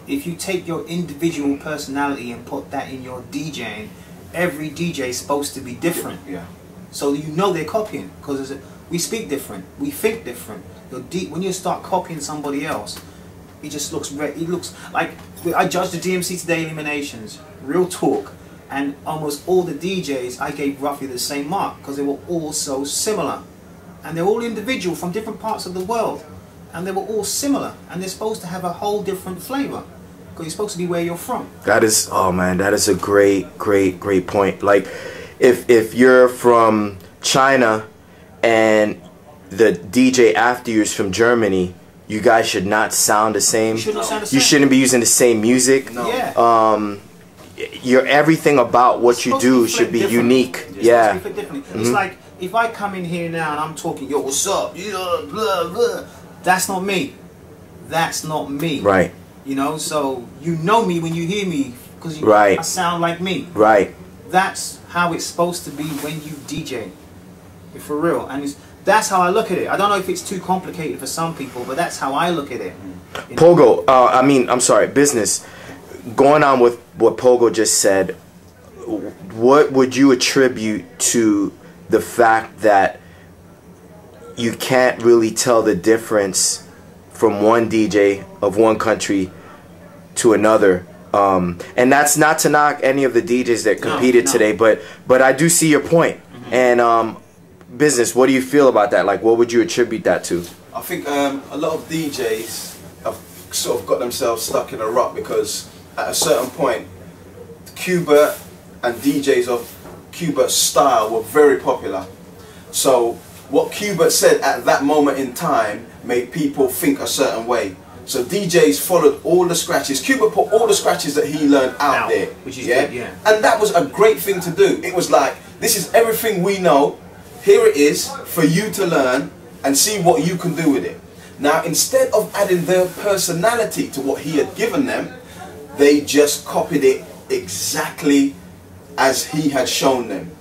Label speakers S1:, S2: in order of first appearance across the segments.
S1: if you take your individual personality and put that in your DJing, every DJ is supposed to be different.
S2: Yeah.
S1: So you know they're copying, because we speak different, we think different. When you start copying somebody else, it just looks. It looks like I judged the DMC Today eliminations, real talk, and almost all the DJs I gave roughly the same mark because they were all so similar, and they're all individual from different parts of the world, and they were all similar, and they're supposed to have a whole different flavor because you're supposed to be where you're from.
S3: That is, oh man, that is a great point. Like, if you're from China and the DJ after you is from Germany, you guys should not sound the same.
S1: You shouldn't sound the same.
S3: You shouldn't be using the same music.
S2: No.
S1: Yeah.
S3: Everything about what you do should be unique. Yeah.
S1: It's like if I come in here now and I'm talking, yo, what's up? Yeah, blah blah. That's not me. That's not me.
S3: Right.
S1: You know, so you know me when you hear me because
S3: right.
S1: I sound like me.
S3: Right.
S1: That's how it's supposed to be when you DJ. For real. And that's how I look at it. I don't know if it's too complicated for some people, but that's how I look at it. You know?
S3: Pogo, I'm sorry, Bizinizz. Going on with what Pogo just said, what would you attribute to the fact that you can't really tell the difference from one DJ of one country to another? And that's not to knock any of the DJs that competed today, but I do see your point. And Bizinizz, what do you feel about that? Like, what would you attribute that to?
S2: I think a lot of DJs have sort of got themselves stuck in a rut because at a certain point, Qbert and DJs of Qbert's style were very popular. So what Qbert said at that moment in time made people think a certain way. So DJs followed all the scratches. Qbert put all the scratches that he learned out there.
S1: Which is good, yeah.
S2: And that was a great thing to do. It was like, this is everything we know. Here it is for you to learn and see what you can do with it. Now, instead of adding their personality to what he had given them, they just copied it exactly as he had shown them.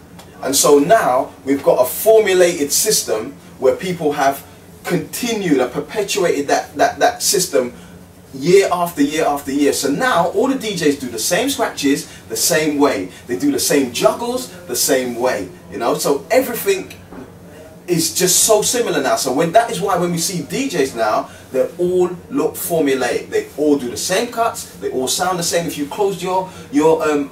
S2: And so now we've got a formulated system where people have continued and perpetuated that system year after year after year. So now all the DJs do the same scratches the same way. They do the same juggles the same way. You know, so everything is just so similar now. So that is why when we see DJs now, they all look formulaic. They all do the same cuts. They all sound the same. If you closed your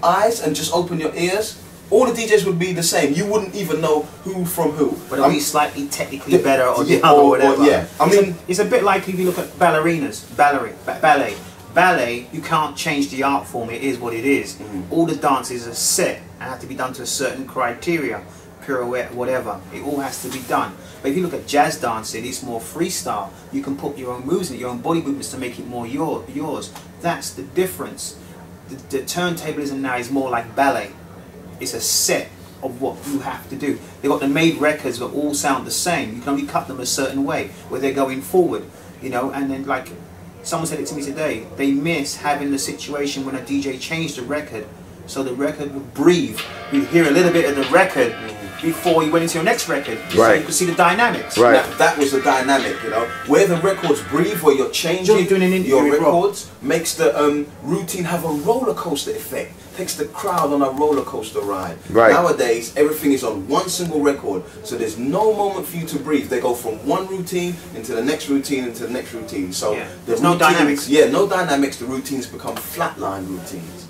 S2: eyes and just open your ears, all the DJs would be the same. You wouldn't even know who from who.
S1: But it'll be slightly technically better or the other or whatever.
S2: Yeah. I mean,
S1: it's a bit like if you look at ballerinas, ballet. Ballet, you can't change the art form. It is what it is. All the dances are set and have to be done to a certain criteria, pirouette, whatever. It all has to be done. But if you look at jazz dancing, it's more freestyle. You can put your own moves in, your own body movements to make it more yours. That's the difference. The turntablism now is more like ballet. It's a set of what you have to do. They've got the made records that all sound the same. You can only cut them a certain way where they're going forward, you know. And then, like someone said it to me today, they miss having the situation when a DJ changed the record, so the record would breathe. You'd hear a little bit of the record before you went into your next record, so you could see the dynamics.
S3: Right.
S2: That was the dynamic, you know, where the records breathe, where you're changing your records, makes the routine have a roller coaster effect. Takes the crowd on a roller coaster ride.
S3: Right.
S2: Nowadays, everything is on one single record, so there's no moment for you to breathe. They go from one routine into the next routine into the next routine. So
S1: there's no dynamics.
S2: Yeah, no dynamics. The routines become flatline routines.